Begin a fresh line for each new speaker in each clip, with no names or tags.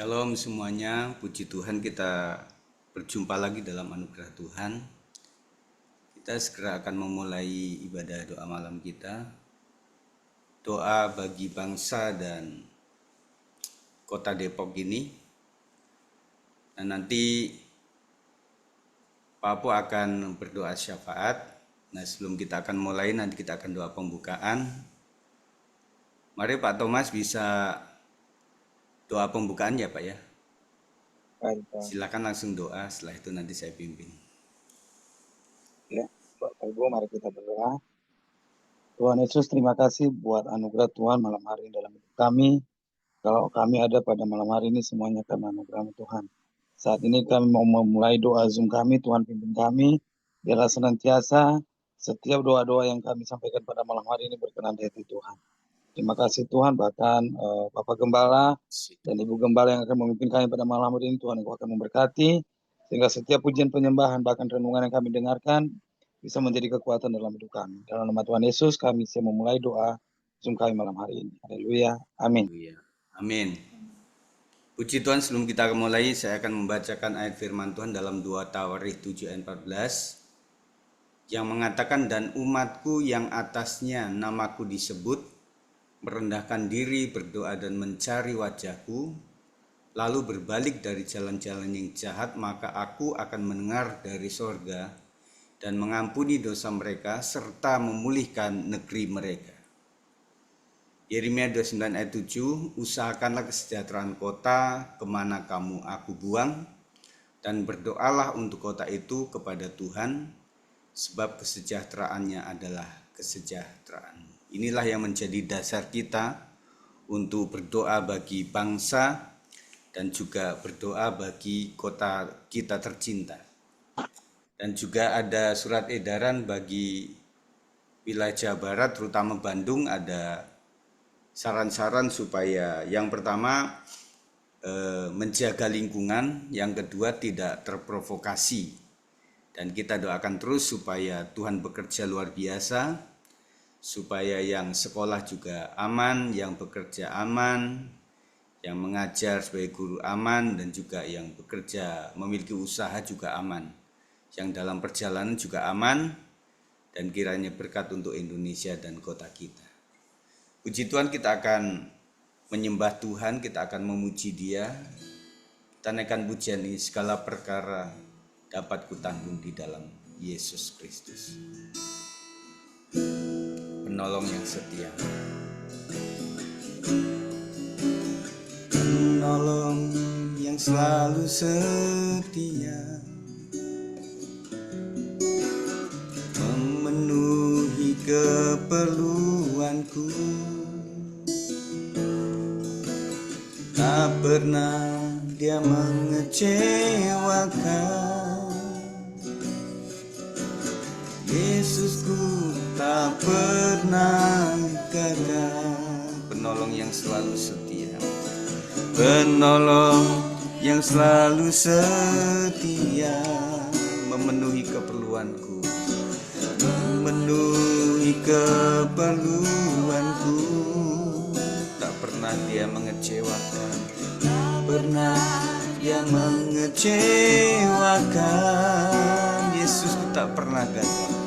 Shalom semuanya, puji Tuhan kita berjumpa lagi dalam anugerah Tuhan. Kita segera akan memulai ibadah doa malam kita. Doa bagi bangsa dan kota Depok ini. Dan nanti Pak Apo akan berdoa syafaat. Nah, sebelum kita akan mulai, nanti kita akan doa pembukaan. Mari Pak Thomas bisa doa pembukaan ya Pak ya. Silakan langsung doa, setelah itu nanti saya pimpin.
Ya, Bapak Ibu, mari kita berdoa. Tuhan Yesus, terima kasih buat anugerah Tuhan malam hari ini dalam hidup kami. Kalau kami ada pada malam hari ini semuanya karena anugerah Tuhan. Saat ini kami mau memulai doa Zoom kami, Tuhan pimpin kami. Biarlah senantiasa setiap doa-doa yang kami sampaikan pada malam hari ini berkenan di hati Tuhan. Terima kasih Tuhan, bahkan Bapak Gembala dan Ibu Gembala yang akan memimpin kami pada malam hari ini, Tuhan Engkau akan memberkati. Sehingga setiap pujian penyembahan, bahkan renungan yang kami dengarkan, bisa menjadi kekuatan dalam hidup kami. Dalam nama Tuhan Yesus, kami siap memulai doa Zoom kami malam hari ini. Haleluya. Amin.
Amin. Puji Tuhan, sebelum kita mulai, saya akan membacakan ayat firman Tuhan dalam 2 Tawarikh 7 ayat 14 yang mengatakan, dan umatku yang atasnya namaku disebut, merendahkan diri, berdoa dan mencari wajahku, lalu berbalik dari jalan-jalan yang jahat, maka aku akan mendengar dari sorga dan mengampuni dosa mereka serta memulihkan negeri mereka. Yeremia 29 ayat 7, usahakanlah kesejahteraan kota kemana kamu aku buang, dan berdoalah untuk kota itu kepada Tuhan, sebab kesejahteraannya adalah kesejahteraanmu. Inilah yang menjadi dasar kita untuk berdoa bagi bangsa dan juga berdoa bagi kota kita tercinta. Dan juga ada surat edaran bagi wilayah Jawa Barat, terutama Bandung, ada saran-saran supaya yang pertama menjaga lingkungan, yang kedua tidak terprovokasi. Dan kita doakan terus supaya Tuhan bekerja luar biasa, supaya yang sekolah juga aman, yang bekerja aman, yang mengajar sebagai guru aman, dan juga yang bekerja memiliki usaha juga aman, yang dalam perjalanan juga aman, dan kiranya berkat untuk Indonesia dan kota kita. Puji Tuhan, kita akan menyembah Tuhan, kita akan memuji Dia. Kita naikkan pujian ini, segala perkara dapat kutanggung di dalam Yesus Kristus, penolong yang setia. Penolong yang selalu setia, memenuhi keperluanku. Tak pernah Dia mengecewakan. Yesusku tak pernah gagal. Penolong yang selalu setia, penolong yang selalu setia, memenuhi keperluanku, memenuhi keperluanku. Tak pernah Dia mengecewakan, tak pernah Dia mengecewakan. Yesusku tak pernah gagal,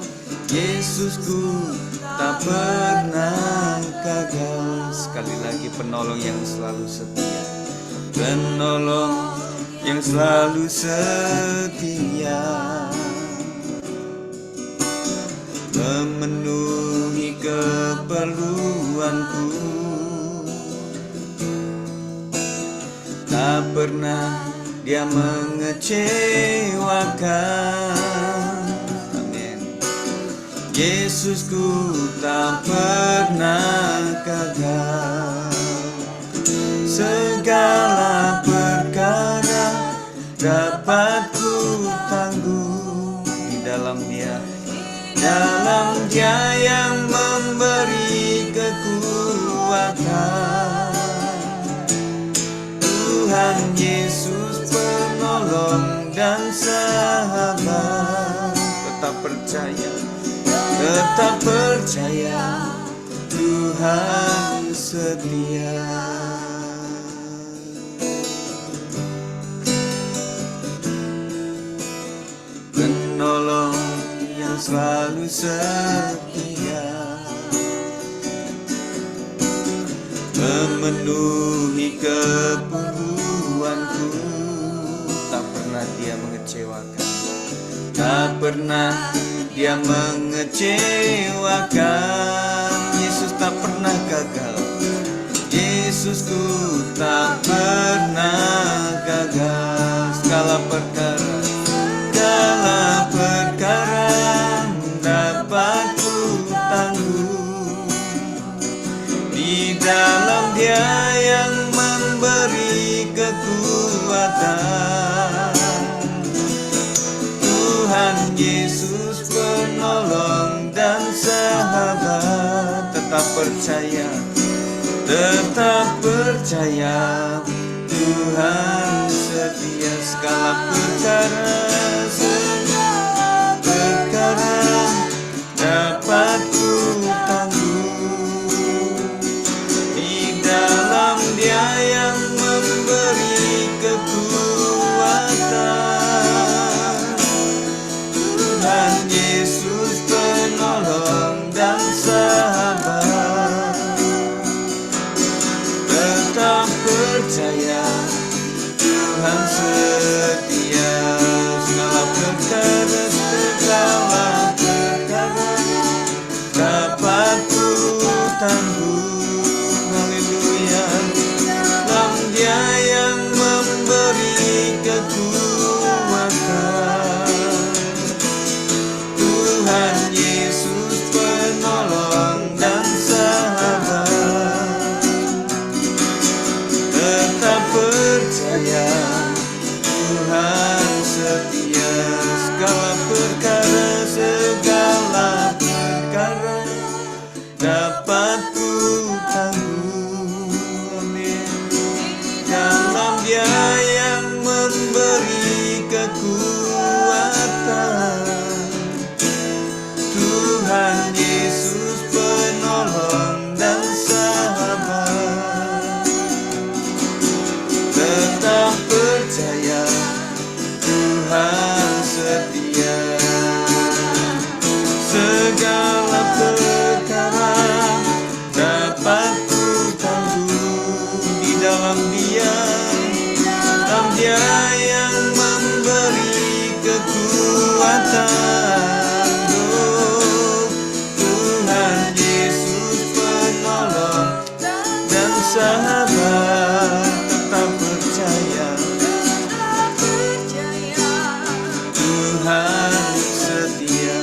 Yesusku tak pernah gagal. Sekali lagi, penolong yang selalu setia, penolong yang selalu setia, memenuhi keperluanku. Tak pernah Dia mengecewakan. Amin. Yesusku tak pernah gagal. Segala perkara dapat ku tanggung di dalam Dia, dalam Dia yang memberi kekuatan. Tuhan Yesus penolong dan sahabat. Tetap percaya, Tuhan setia. selalu setia, memenuhi keperluanku. Tak pernah dia mengecewakan, tak pernah dia mengecewakan. Yesus tak pernah gagal, Yesusku tak pernah gagal. Segala perkara dapat ku tanggung di dalam Dia yang memberi kekuatan. Tuhan Yesus penolong dan sahabat. Tetap percaya, Tuhan setia. Segala perkara dapat ku tanggung di dalam Dia yang memberi kekuatan. Tuhan Yesus penolong dan sahabat. Tetap percaya, Tuhan setia. Segala perkara dapat ku tanggung. Haleluya. Dalam Dia yang memberi kekuatan. Tuhan Yesus penolong dan sahabat. Tetap percaya, Tuhan setia. Segala perkara dapat ku tanggung. Amin. Dalam Dia yang memberi kekuatan. Tuhan Yesus penolong dan sahabat. Tetap percaya, Tuhan setia. Segala perkara dapat ku tanggung di dalam Dia yang memberi kekuatan. Oh, Tuhan Yesus penolong dan sahabat. Tetap percaya, Tuhan setia.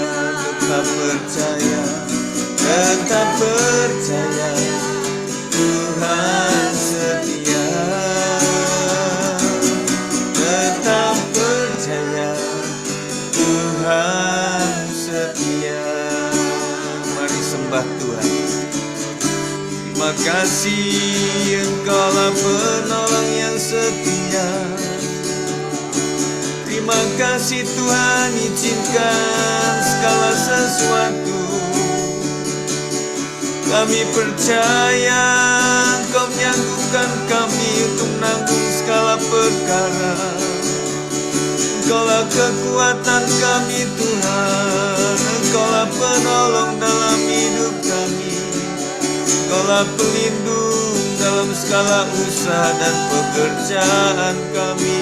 Tetap percaya, Tuhan setia. Tetap percaya, Tuhan setia. Mari sembah Tuhan. Terima kasih, Engkaulah penolong yang setia. Terima kasih Tuhan, izinkan segala sesuatu. Kami percaya Engkau menyanggupkan kami untuk menanggung segala perkara. Engkaulah kekuatan kami Tuhan. Engkaulah penolong dalam hidup kami. Engkaulah pelindung dalam segala usaha dan pekerjaan kami.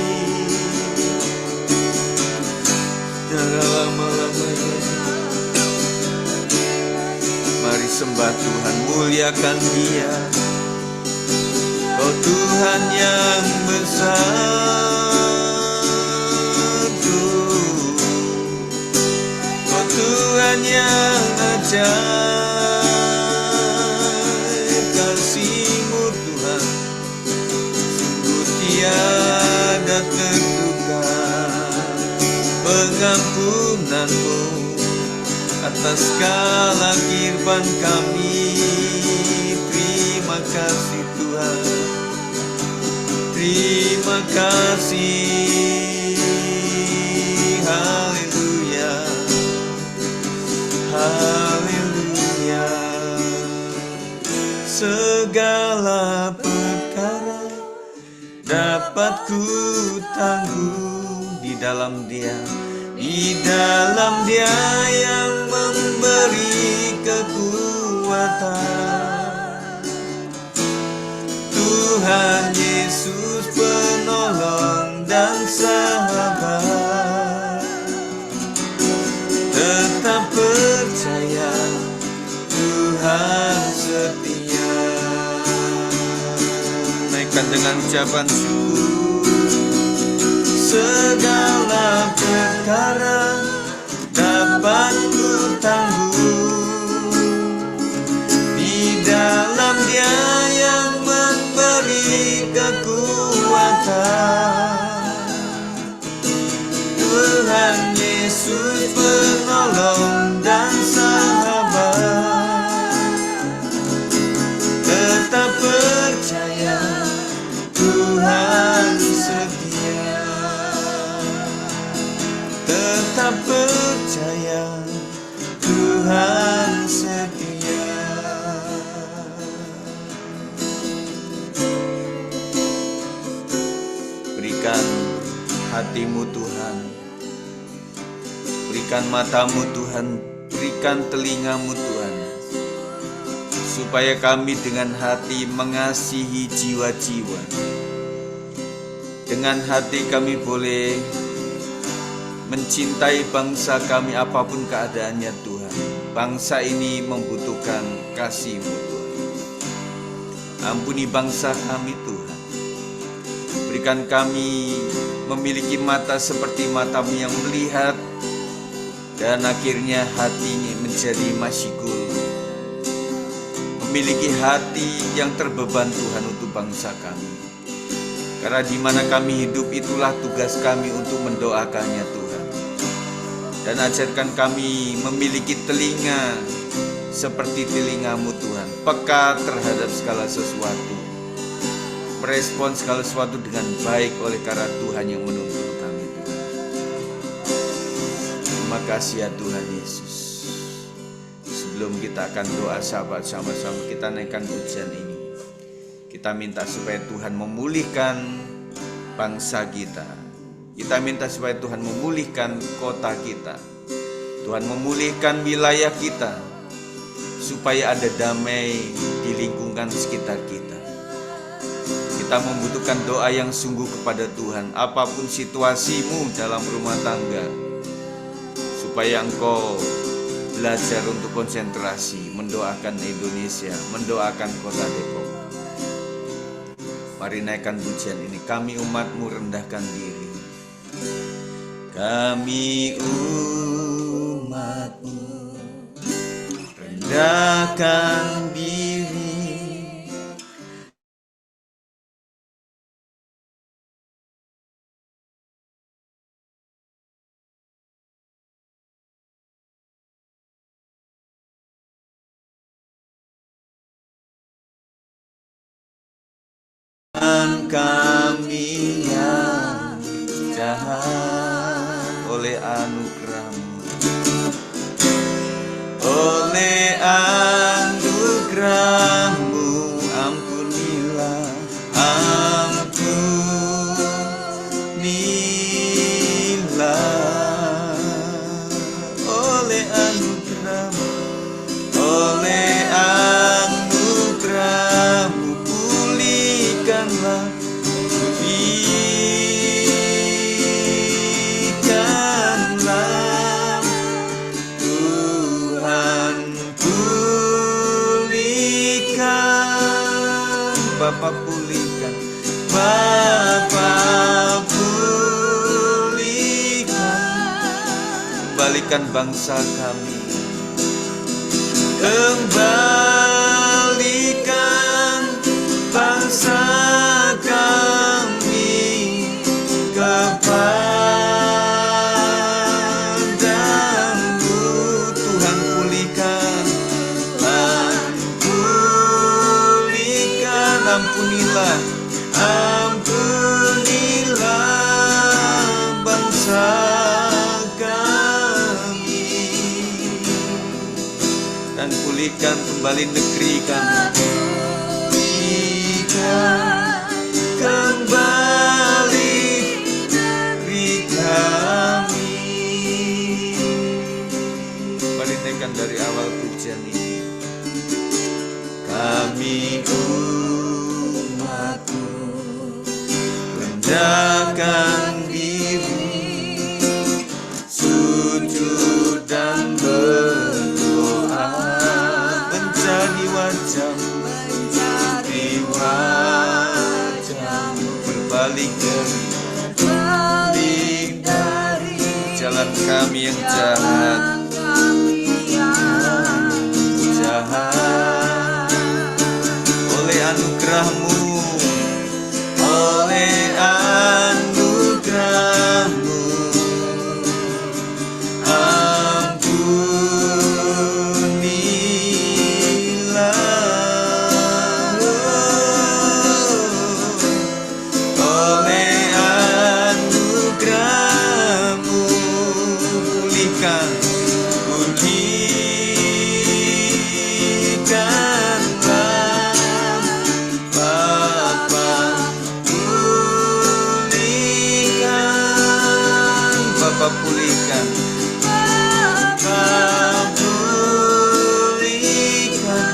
Mari sembah Tuhan, muliakan Dia. Oh Tuhan yang besar, oh Tuhan yang ajaib. Kasih-Mu Tuhan sungguh tiada terduga. Pengampunan-Mu atas segala kirban kami. Terima kasih Tuhan, terima kasih. Haleluya, haleluya. Segala perkara dapat ku tanggung di dalam Dia Di dalam Dia yang memberi kekuatan, Tuhan Yesus penolong dan sahabat. Tetap percaya, Tuhan setia. Naikkan dengan ucapan syukur. Segala perkara dapat ku tanggung di dalam Dia yang memberi kekuatan. Tuhan Yesus penolong dan sahabat. Tetap percaya, Tuhan setia. Tetap percaya, Tuhan setia. Berikan hatimu Tuhan, berikan matamu Tuhan, berikan telingamu Tuhan, supaya kami dengan hati mengasihi jiwa-jiwa. Dengan hati kami boleh mencintai bangsa kami apapun keadaannya Tuhan. Bangsa ini membutuhkan kasih-Mu Tuhan. Ampuni bangsa kami Tuhan. Berikan kami memiliki mata seperti mata-Mu yang melihat, dan akhirnya hatinya menjadi masyhur. Memiliki hati yang terbeban Tuhan untuk bangsa kami. Karena di mana kami hidup itulah tugas kami untuk mendoakannya Tuhan. Dan ajarkan kami memiliki telinga seperti telinga-Mu Tuhan, peka terhadap segala sesuatu, merespon segala sesuatu dengan baik oleh karena Tuhan yang menuntun kami Tuhan. Terima kasih ya Tuhan Yesus. Sebelum kita akan doa sahabat, sama-sama kita naikkan pujian ini. Kita minta supaya Tuhan memulihkan bangsa kita. Kita minta supaya Tuhan memulihkan kota kita. Tuhan memulihkan wilayah kita, supaya ada damai di lingkungan sekitar kita. Kita membutuhkan doa yang sungguh kepada Tuhan, apapun situasimu dalam rumah tangga, supaya engkau belajar untuk konsentrasi, mendoakan Indonesia, mendoakan kota Depok. Mari naikkan pujian ini. Kami umat-Mu rendahkan diri. Kami umat-Mu rendahkan diri. Kami yang jahat oleh anugerah-Mu, oleh anugerah-Mu ampunilah, ampunilah, oleh anugerah-Mu, oleh anugerah-Mu pulihkanlah. Bapa pulihkan, Bapa pulihkan, kembalikan bangsa kami, kembalikan bangsa kami kepada-Mu, Tuhan pulihkan, ampunilah, ampunilah bangsa kami, dan pulihkan kembali negeri kami. Pulihkan kembali negeri kami. umatku, rendahkan diri, sujud dan berdoa, mencari wajahmu, berbalik dari jalan kami yang jahat, oleh anugerahmu,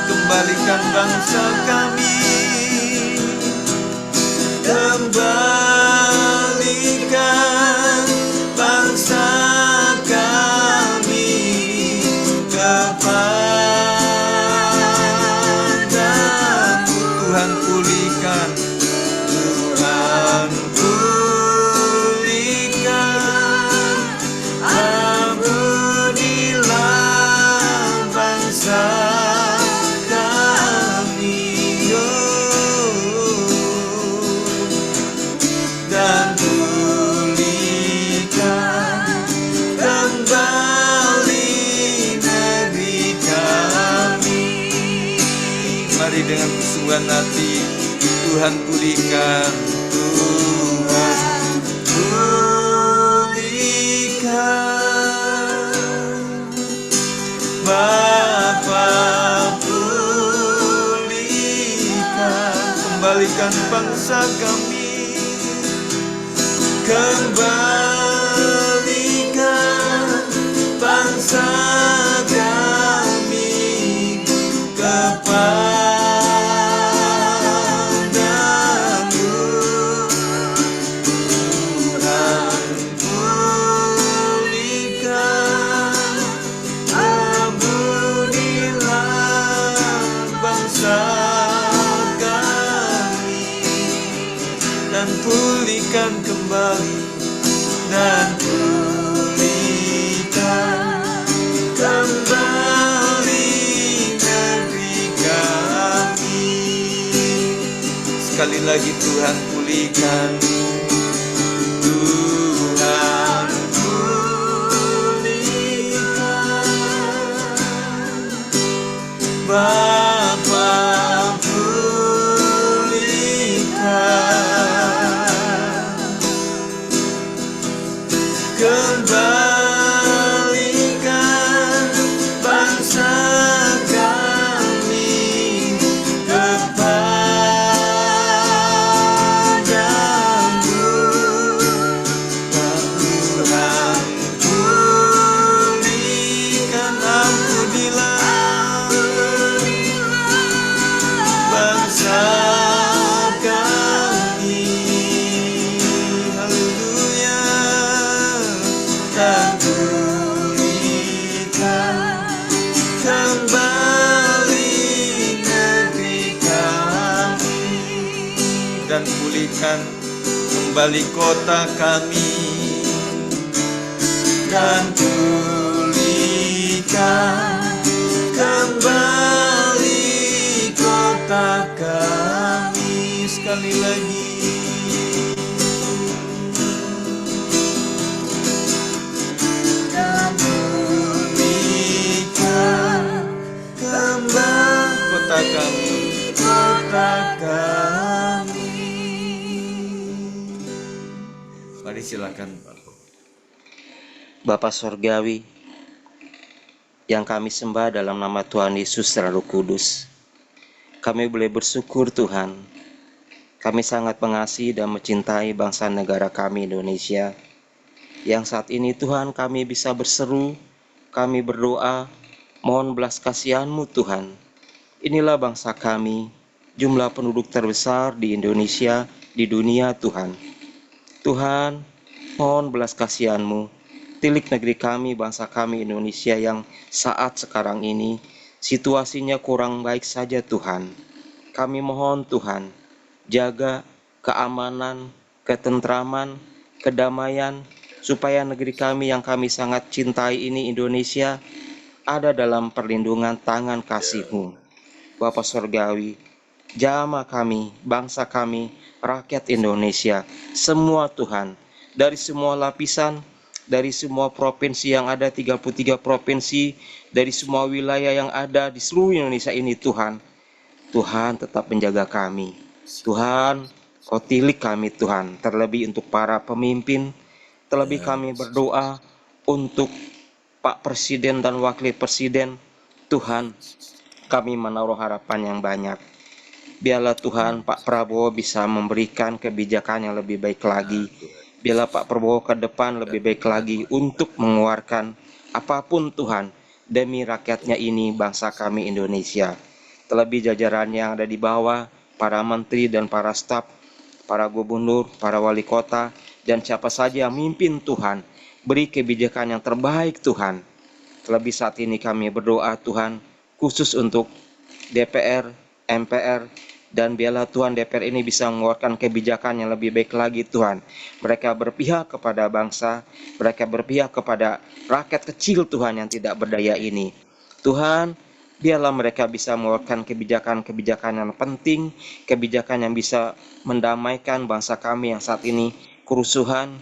kembalikan bangsa kami, kembalikan bangsa kami kepadamu. Tuhan pulihkan, Tuhan pulihkan, ampunilah bangsa dan pulihkan kembali negeri kami. Mari dengan kesungguhan hati Tuhan pulihkan, Tuhan pulihkan, Bapa pulihkan, kembalikan bangsa kami, kembalikan bangsa kami kepadamu. Tuhan pulihkan, ampunilah bangsa kami, dan pulihkan kembali, dan pulihkan kembali negeri kami. Sekali lagi Tuhan pulihkan, Tuhan pulihkan, Bapa pulihkan, kembalikan bangsa kami kepadamu. Tuhan pulihkan, ampunilah bangsa kami. Haleluya. Dan pulihkan kembali negeri kami, dan pulihkan kembali kota kami, dan pulihkan kembali kota kami. Sekali lagi, kota kami, kota kami. Mari silakan Pak.
Bapa Sorgawi, yang kami sembah dalam nama Tuhan Yesus secara Roh Kudus, kami boleh bersyukur Tuhan. Kami sangat mengasihi dan mencintai bangsa negara kami Indonesia, yang saat ini Tuhan kami bisa berseru, kami berdoa, mohon belas kasihan-Mu Tuhan. Inilah bangsa kami, jumlah penduduk terbesar di Indonesia, di dunia Tuhan. Tuhan, mohon belas kasihan-Mu, tilik negeri kami, bangsa kami Indonesia yang saat sekarang ini situasinya kurang baik saja Tuhan. Kami mohon Tuhan, jaga keamanan, ketentraman, kedamaian, supaya negeri kami yang kami sangat cintai ini Indonesia ada dalam perlindungan tangan kasih-Mu. Bapa Surgawi, jamaah kami, bangsa kami, rakyat Indonesia, semua Tuhan, dari semua lapisan, dari semua provinsi yang ada, 33 provinsi, dari semua wilayah yang ada di seluruh Indonesia ini Tuhan. Tuhan tetap menjaga kami. Tuhan, Kau tilik kami Tuhan, terlebih untuk para pemimpin, terlebih kami berdoa untuk Pak Presiden dan Wakil Presiden. Tuhan, kami menaruh harapan yang banyak. Biarlah Tuhan Pak Prabowo bisa memberikan kebijakan yang lebih baik lagi. Biarlah Pak Prabowo ke depan lebih baik lagi untuk mengeluarkan apapun Tuhan demi rakyatnya ini, bangsa kami Indonesia. Terlebih jajaran yang ada di bawah, para menteri dan para staf, para gubernur, para wali kota, dan siapa saja yang mimpin Tuhan. Beri kebijakan yang terbaik Tuhan. Terlebih saat ini kami berdoa Tuhan, khusus untuk DPR, MPR, dan biarlah Tuhan DPR ini bisa mengeluarkan kebijakan yang lebih baik lagi Tuhan. Mereka berpihak kepada bangsa, mereka berpihak kepada rakyat kecil Tuhan yang tidak berdaya ini. Tuhan, biarlah mereka bisa mengeluarkan kebijakan-kebijakan yang penting, kebijakan yang bisa mendamaikan bangsa kami yang saat ini kerusuhan.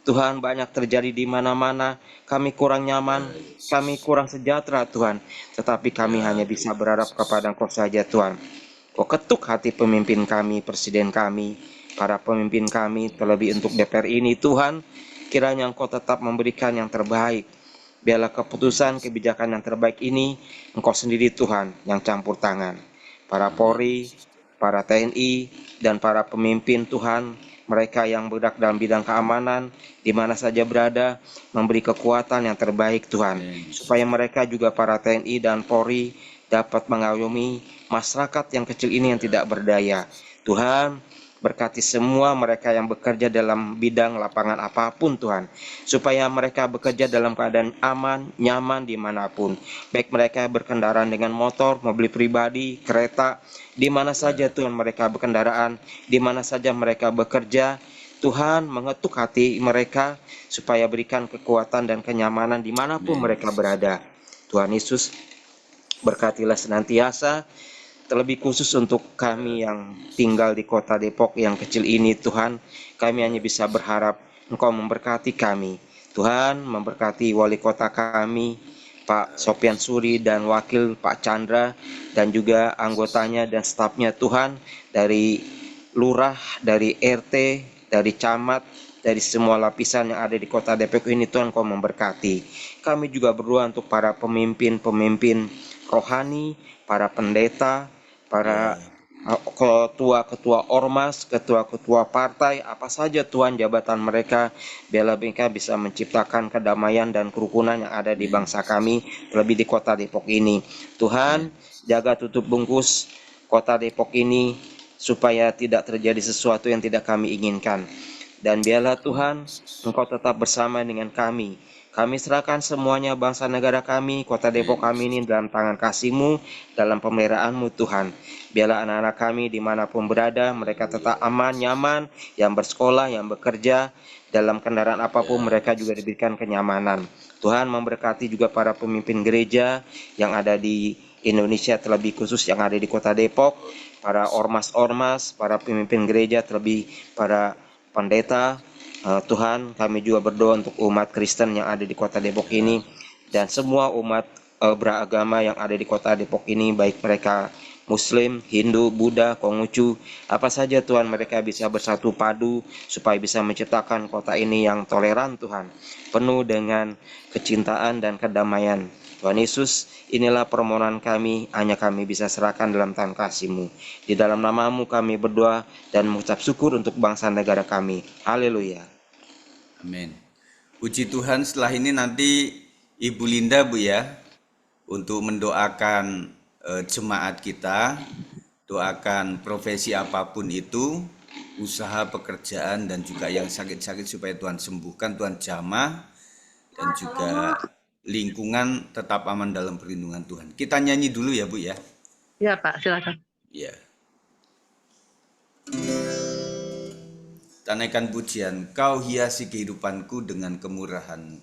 Tuhan, banyak terjadi di mana-mana, kami kurang nyaman, kami kurang sejahtera Tuhan, tetapi kami hanya bisa berharap kepada Engkau saja Tuhan. Kau ketuk hati pemimpin kami, presiden kami, para pemimpin kami, terlebih untuk DPR ini Tuhan, kiranya Engkau tetap memberikan yang terbaik. Biarlah keputusan kebijakan yang terbaik ini Engkau sendiri Tuhan yang campur tangan. Para Polri, para TNI, dan para pemimpin Tuhan, mereka yang bergerak dalam bidang keamanan, di mana saja berada, memberi kekuatan yang terbaik Tuhan, supaya mereka juga para TNI dan Polri dapat mengayomi masyarakat yang kecil ini yang tidak berdaya. Tuhan, berkati semua mereka yang bekerja dalam bidang lapangan apapun Tuhan, supaya mereka bekerja dalam keadaan aman, nyaman dimanapun. Baik mereka berkendaraan dengan motor, mobil pribadi, kereta, di mana saja Tuhan mereka berkendaraan, di mana saja mereka bekerja, Tuhan mengetuk hati mereka supaya berikan kekuatan dan kenyamanan dimanapun mereka berada. Tuhan Yesus, berkatilah senantiasa, terlebih khusus untuk kami yang tinggal di kota Depok yang kecil ini Tuhan, kami hanya bisa berharap Engkau memberkati kami. Tuhan memberkati wali kota kami, Pak Sopian Suri dan Wakil Pak Chandra, dan juga anggotanya dan stafnya Tuhan, dari lurah, dari RT, dari camat, dari semua lapisan yang ada di kota Depok ini Tuhan Kau memberkati. Kami juga berdoa untuk para pemimpin rohani, para pendeta, para ketua-ketua ormas, ketua-ketua partai, apa saja Tuhan jabatan mereka, biarlah mereka bisa menciptakan kedamaian dan kerukunan yang ada di bangsa kami, terlebih di kota Depok ini. Tuhan, jaga tutup bungkus kota Depok ini, supaya tidak terjadi sesuatu yang tidak kami inginkan. Dan biarlah Tuhan, Engkau tetap bersama dengan kami. Kami serahkan semuanya bangsa negara kami, kota Depok kami ini dalam tangan kasih-Mu, dalam pemeliharaan-Mu Tuhan. Biarlah anak-anak kami dimanapun berada, mereka tetap aman, nyaman, yang bersekolah, yang bekerja, dalam kendaraan apapun mereka juga diberikan kenyamanan. Tuhan memberkati juga para pemimpin gereja yang ada di Indonesia, terlebih khusus yang ada di kota Depok, para ormas-ormas, para pemimpin gereja, terlebih para pendeta. Tuhan, kami juga berdoa untuk umat Kristen yang ada di kota Depok ini, dan semua umat beragama yang ada di kota Depok ini, baik mereka Muslim, Hindu, Buddha, Konghucu, apa saja Tuhan, mereka bisa bersatu padu supaya bisa menciptakan kota ini yang toleran Tuhan, penuh dengan kecintaan dan kedamaian. Tuhan Yesus, inilah permohonan kami, hanya kami bisa serahkan dalam tangan kasih-Mu. Di dalam nama-Mu kami berdoa dan mengucap syukur untuk bangsa negara kami. Haleluya.
Amin. Puji Tuhan, setelah ini nanti Ibu Linda Bu ya, untuk mendoakan jemaat kita, Doakan profesi apapun itu, usaha, pekerjaan, dan juga yang sakit-sakit supaya Tuhan sembuhkan, Tuhan jamah, dan juga lingkungan tetap aman dalam perlindungan Tuhan. Kita nyanyi dulu ya Bu ya.
Ya Pak, silakan.
Ya. Kita naikkan pujian, Kau hiasi kehidupanku dengan kemurahan.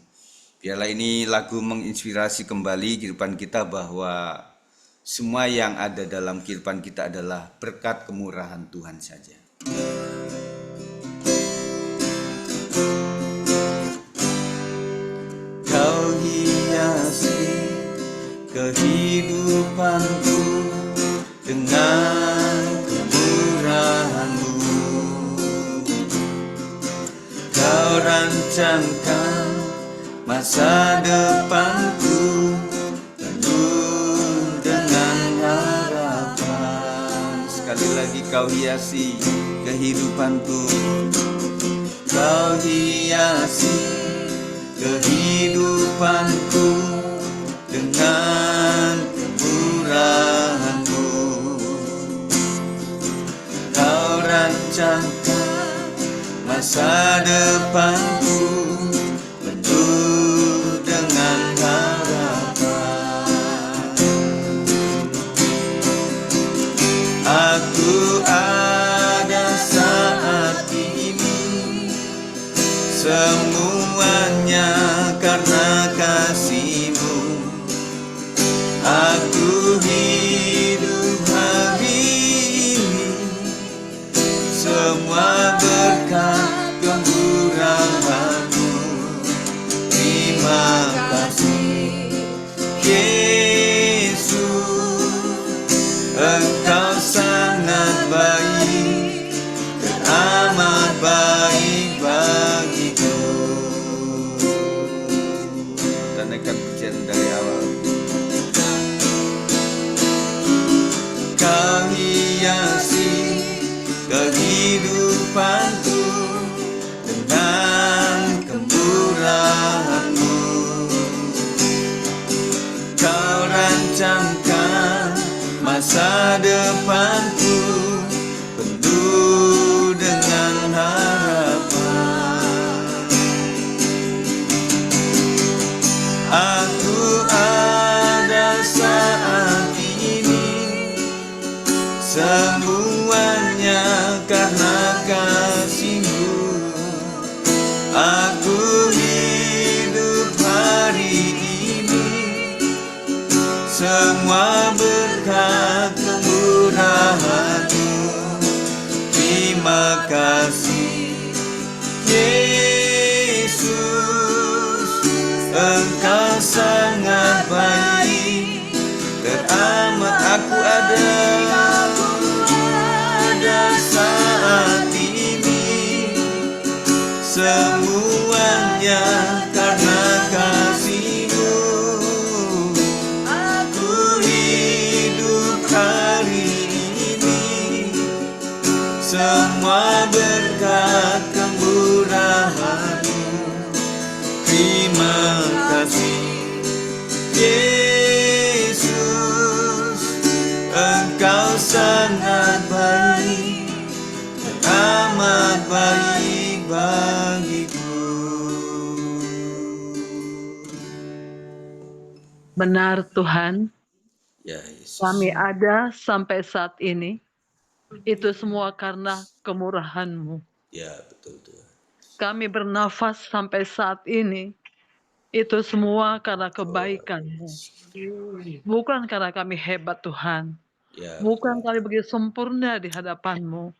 Biarlah ini lagu menginspirasi kembali kehidupan kita bahwa semua yang ada dalam kehidupan kita adalah berkat kemurahan Tuhan saja. Kau hiasi kehidupanku dengan kemurahan-Mu. Kau rancangkan masa depanku penuh dengan harapan. Sekali lagi, Kau hiasi kehidupanku. Kau hiasi kehidupanku dengan kemurahan-Mu. Kau rancangkan masa depanku penuh dengan harapan. Aku ada saat ini, semuanya karena kasih-Mu. Aku hidup hari ini, semua berkat kemurahan-Mu. Terima kasih Yesus, Engkau sangat baik, amat baik bagiku. Kita naikkan pujian dari awal. Kau hiasi kehidupanku dengan kemurahan-Mu. Kau rancangkan masa depanku penuh dengan harapan. Aku ada saat ini, semuanya karena kasih-Mu. Aku hidup hari ini, semua berkat kemurahan-Mu. Terima kasih Yesus, Engkau sangat baik, teramat. Aku ada saat ini, semuanya karena kasih-Mu. Aku hidup hari ini, semua berkat kemurahan-Mu. Terima kasih Yesus, Engkau sangat baik, amat baik bagiku.
Benar Tuhan,
Ya Yesus.
kami ada sampai saat ini, itu semua karena kemurahan-Mu.
Ya betul Tuhan.
Kami bernafas sampai saat ini, itu semua karena kebaikan-Mu. Bukan karena kami hebat Tuhan,
Ya
bukan kami begitu sempurna di hadapan-Mu,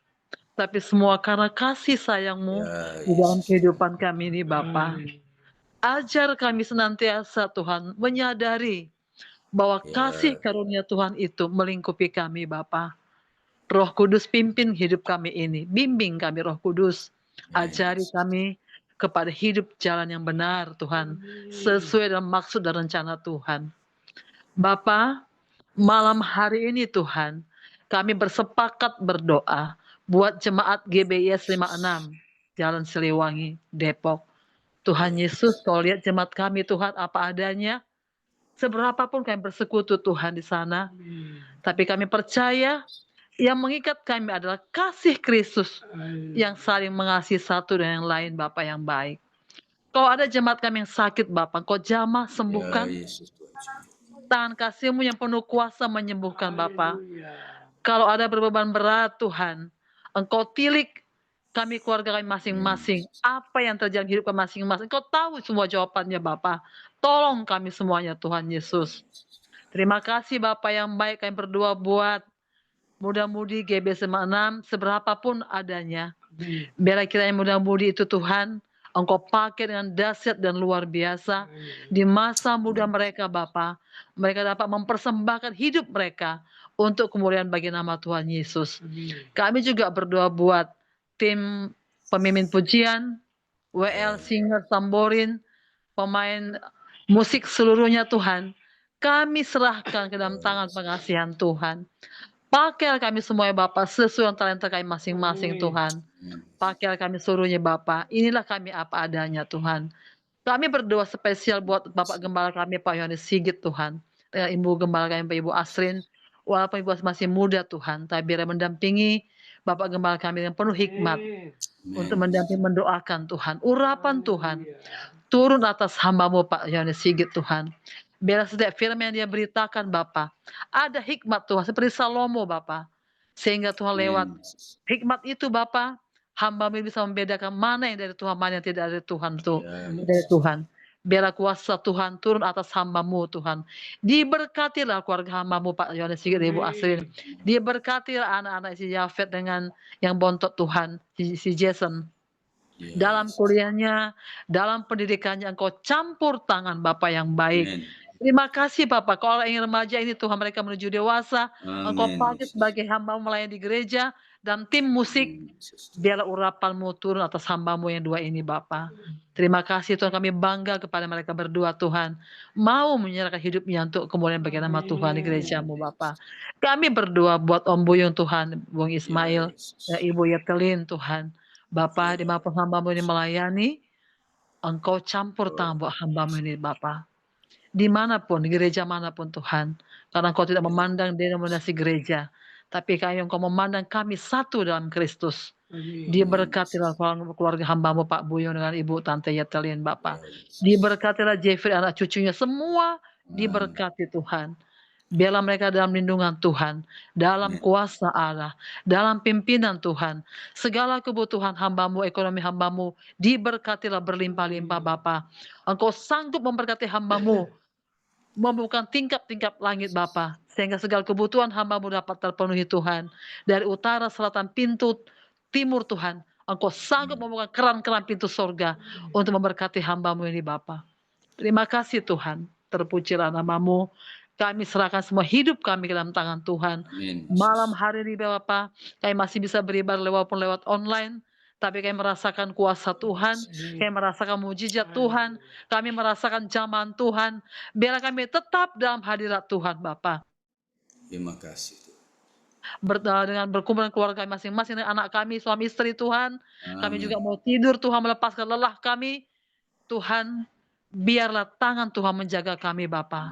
tapi semua karena kasih sayang-Mu
Ya,
di dalam kehidupan kami ini Bapa. Ajar kami senantiasa Tuhan menyadari bahwa
Ya.
kasih karunia Tuhan itu melingkupi kami Bapa. Roh Kudus pimpin hidup kami ini, bimbing kami Roh Kudus, ajari kami kepada hidup jalan yang benar Tuhan, sesuai dengan maksud dan rencana Tuhan. Bapa, malam hari ini Tuhan, kami bersepakat berdoa buat jemaat GBIS 56, Jalan Siliwangi, Depok. Tuhan Yesus, Kau lihat jemaat kami Tuhan apa adanya, seberapapun kami bersekutu Tuhan di sana, tapi kami percaya Yang mengikat kami adalah kasih Kristus yang saling mengasihi satu dan yang lain, Bapa yang baik. Kalau ada jemaat kami yang sakit, Bapa, Engkau jamah
Ya
sembuhkan.
Yesus Tuhan.
Tangan kasih-Mu yang penuh kuasa menyembuhkan, Bapa. Kalau ada berbeban berat, Tuhan, Engkau tilik kami, keluarga kami masing-masing. Apa yang terjadi di hidup kami masing-masing, Engkau tahu semua jawabannya, Bapa. Tolong kami semuanya, Tuhan Yesus. Terima kasih, Bapa yang baik, kami berdoa buat muda-mudi GBS 56 seberapapun adanya. Biarlah kiranya muda-mudi itu Tuhan, Engkau pakai dengan dahsyat dan luar biasa di masa muda mereka, Bapa. Mereka dapat mempersembahkan hidup mereka untuk kemuliaan bagi nama Tuhan Yesus. Kami juga berdoa buat tim pemimpin pujian, WL Singer Tamborin, pemain musik seluruhnya Tuhan. Kami serahkan ke dalam tangan pengasihan Tuhan. Pakailah kami semua ya Bapak, sesuai dengan talenta kami masing-masing Tuhan. Pakailah kami seluruhnya Bapak. Inilah kami apa adanya Tuhan. Kami berdoa spesial buat Bapak Gembala kami Pak Yohanes Sigit Tuhan. Dengan Ibu Gembala kami Pak Ibu Asrin. Walaupun Ibu masih muda Tuhan, tapi biar mendampingi Bapak Gembala kami dengan penuh hikmat. Untuk mendampingi mendoakan Tuhan. Urapan Tuhan. Turun atas hamba-Mu Pak Yohanes Sigit Tuhan. Biar setiap firman yang dia beritakan Bapak. Ada hikmat Tuhan seperti Salomo Bapak. Sehingga Tuhan lewat hikmat itu Bapak. Hamba-Mu bisa membedakan mana yang dari Tuhan, mana yang tidak dari Tuhan. Dari Tuhan. Biarlah kuasa Tuhan turun atas hamba-Mu Tuhan. Diberkatilah keluarga hamba-Mu Pak Yohanes Sigit Ibu Asrin. Diberkatilah anak-anak si Yafet dengan yang bontot Tuhan. Si Jason. Dalam kuliahnya, dalam pendidikannya Engkau campur tangan Bapak yang baik. Terima kasih Bapak. Kalau ingin remaja ini Tuhan mereka menuju dewasa, Engkau pakai sebagai hamba melayani di gereja dan tim musik. Biarlah urapan-Mu turun atas hamba-Mu yang dua ini Bapak. Terima kasih Tuhan, kami bangga kepada mereka berdua Tuhan. Mau menyerahkan hidupnya untuk kemuliaan bagi nama Tuhan di gereja-Mu Bapak. Kami berdoa buat Om Buyung Tuhan, Bung Ismail, dan Ibu Yetelin Tuhan. Bapak, di mana hamba-Mu ini melayani, Engkau campur tangan buat hamba-Mu ini Bapak. Dimanapun, di gereja manapun Tuhan. Karena Engkau tidak memandang denominasi gereja. Tapi Engkau memandang kami satu dalam Kristus. Diberkatilah keluarga hamba-Mu Pak Buyung dengan Ibu Tante Yetelin Bapak. Diberkatilah Jeffrey anak cucunya semua diberkati Tuhan. Biarlah mereka dalam lindungan Tuhan, dalam kuasa Allah, dalam pimpinan Tuhan. Segala kebutuhan hamba-Mu, ekonomi hamba-Mu, diberkatilah berlimpah-limpah Bapa. Engkau sanggup memberkati hamba-Mu, membuka tingkap-tingkap langit Bapa, sehingga segala kebutuhan hamba-Mu dapat terpenuhi Tuhan. Dari utara, selatan, pintu timur Tuhan, Engkau sanggup membuka keran-keran pintu sorga untuk memberkati hamba-Mu ini Bapa. Terima kasih Tuhan, terpujilah nama-Mu. Kami serahkan semua hidup kami ke dalam tangan Tuhan. Malam hari ini Bapak, kami masih bisa beribadah walaupun lewat online, tapi kami merasakan kuasa Tuhan, kami merasakan mujizat Tuhan, kami merasakan jamahan Tuhan. Biarlah kami tetap dalam hadirat Tuhan Bapak.
Terima kasih.
Dengan berkumpul dengan keluarga kami masing-masing, dengan anak kami, suami istri Tuhan. Kami juga mau tidur Tuhan, melepaskan lelah kami. Tuhan, biarlah tangan Tuhan menjaga kami Bapak.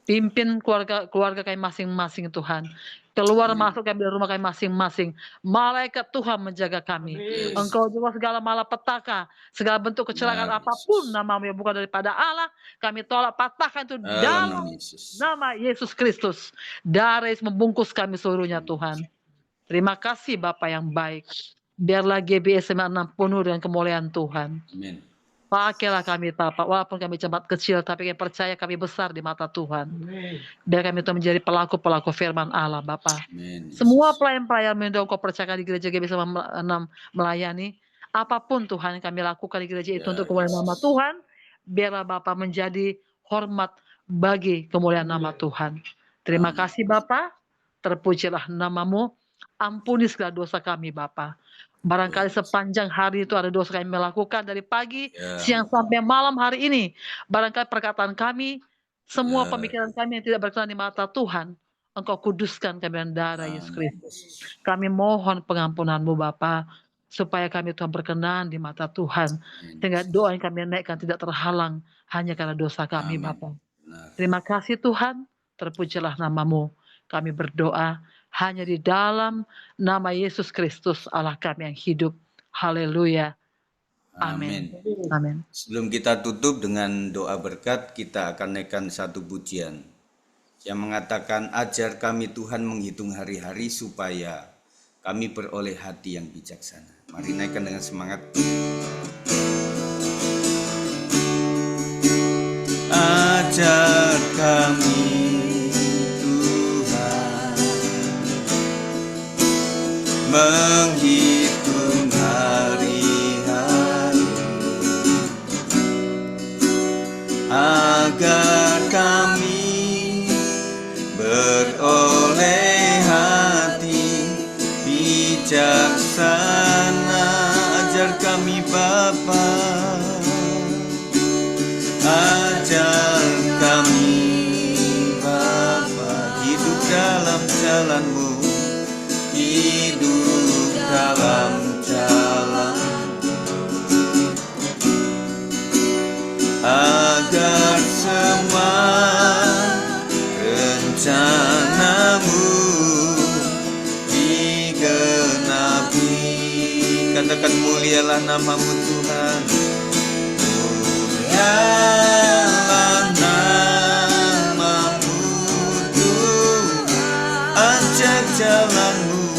Pimpin keluarga kami masing-masing Tuhan. Keluar masuk kami dari rumah kami masing-masing. Malaikat Tuhan menjaga kami. Engkau juga segala malapetaka, segala bentuk kecelakaan apapun nama-Mu yang bukan daripada Allah, kami tolak, patahkan itu dalam nama Yesus Kristus. Darah Yesus membungkus kami seluruhnya Tuhan. Terima kasih Bapa yang baik. Biarlah GBS 56 penuh dengan kemuliaan Tuhan.
Amin.
Pakailah kami Bapak, walaupun kami jemaat kecil, tapi kami percaya kami besar di mata Tuhan. Biar kami itu menjadi pelaku-pelaku firman Allah Bapak. Semua pelayan-pelayan yang Kau percayakan di gereja GBS 6 melayani, apapun Tuhan yang kami lakukan di gereja itu untuk kemuliaan nama Tuhan, biarlah Bapak menjadi hormat bagi kemuliaan nama Tuhan. Terima kasih Bapak, terpujilah nama-Mu, ampuni segala dosa kami Bapak. Barangkali sepanjang hari itu ada dosa kami melakukan dari pagi, siang sampai malam hari ini. Barangkali perkataan kami, semua pemikiran kami yang tidak berkenan di mata Tuhan, Engkau kuduskan kami dengan darah Yesus Kristus. Kami mohon pengampunan-Mu Bapa, supaya kami Tuhan berkenan di mata Tuhan. Sehingga doa yang kami naikkan tidak terhalang hanya karena dosa kami Bapa. Terima kasih Tuhan, terpujilah nama-Mu. Kami berdoa hanya di dalam nama Yesus Kristus Allah kami yang hidup. Haleluya. Amin.
Amin.
Amin.
Sebelum kita tutup dengan doa berkat, kita akan naikkan satu pujian yang mengatakan, ajar kami Tuhan menghitung hari-hari supaya kami beroleh hati yang bijaksana. Mari naikkan dengan semangat. Ajar kami Tuhan menghitung hari-hari agar kami beroleh hati bijaksana. Ajar kami Bapa, ajar kami Bapa, hidup dalam jalan-Mu, hidup dalam jalan, agar semua rencana-Mu digenapi. Katakan, mulialah nama-Mu Tuhan, mulialah nama-Mu Tuhan, ajak jalan-Mu,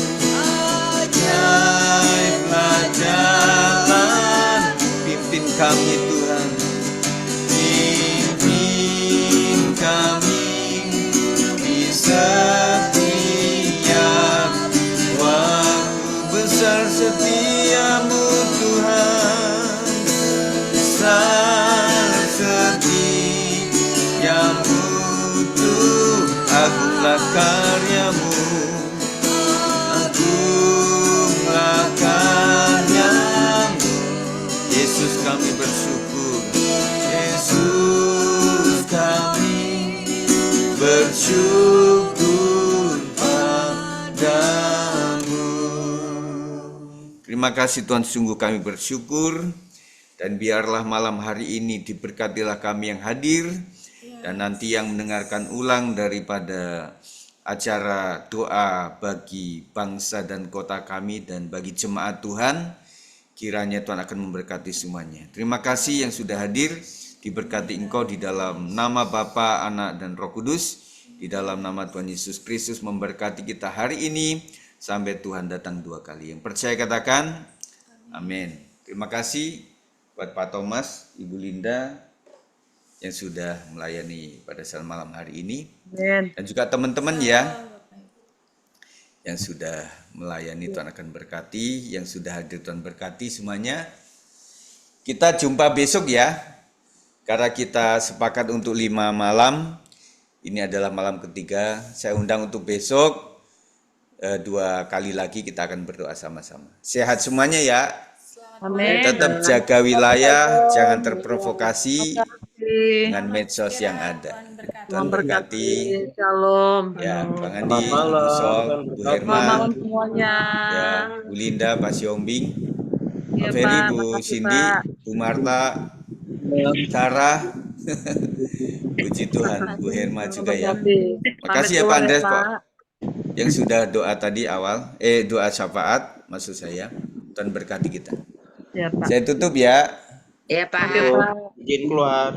ajaiblah jalan, pimpin kami Tuhan, pimpin kami di setiap waktu. Besar setiamu Tuhan, besar setiamu Tuhan, agunglah karya-Mu, agunglah karya-Mu. Yesus kami bersyukur, Yesus kami bersyukur padamu. Terima kasih Tuhan, sungguh kami bersyukur. Dan biarlah malam hari ini diberkatilah kami yang hadir dan nanti yang mendengarkan ulang daripada acara doa bagi bangsa dan kota kami dan bagi jemaat Tuhan. Kiranya Tuhan akan memberkati semuanya. Terima kasih yang sudah hadir. Diberkati engkau di dalam nama Bapa, Anak, dan Roh Kudus. Di dalam nama Tuhan Yesus Kristus memberkati kita hari ini sampai Tuhan datang 2 kali. Yang percaya katakan amin. Terima kasih buat Pak Thomas, Ibu Linda yang sudah melayani pada saat malam hari ini.
Amin.
Dan juga teman-teman ya yang sudah melayani, Tuhan akan berkati. Yang sudah hadir Tuhan berkati semuanya. Kita jumpa besok ya, karena kita sepakat untuk 5 malam. Ini adalah malam ketiga. Saya undang untuk besok 2 kali lagi kita akan berdoa sama-sama. Sehat semuanya ya.
Amin.
Tetap jaga wilayah, jangan terprovokasi dengan medsos yang ada. Tuhan berkati.
Shalom.
Ya, Bang Andi, Bu Sol, Bu
Selamat
Herman,
malam semuanya.
ya, Bu Linda, Pak Siombing,
Iya,
Pak Ferry,
Pak.
Bu
Makasih,
Cindy,
Pak.
Bu Marta, Sarah, puji Tuhan, Bu Herma juga ya. Makasih ya Pak Andres Pak, yang sudah doa tadi awal, doa syafaat maksud saya. Tuhan berkati kita.
Ya, Pak.
Saya tutup ya.
Ya Pak.
Oke, Pak.
Izin keluar.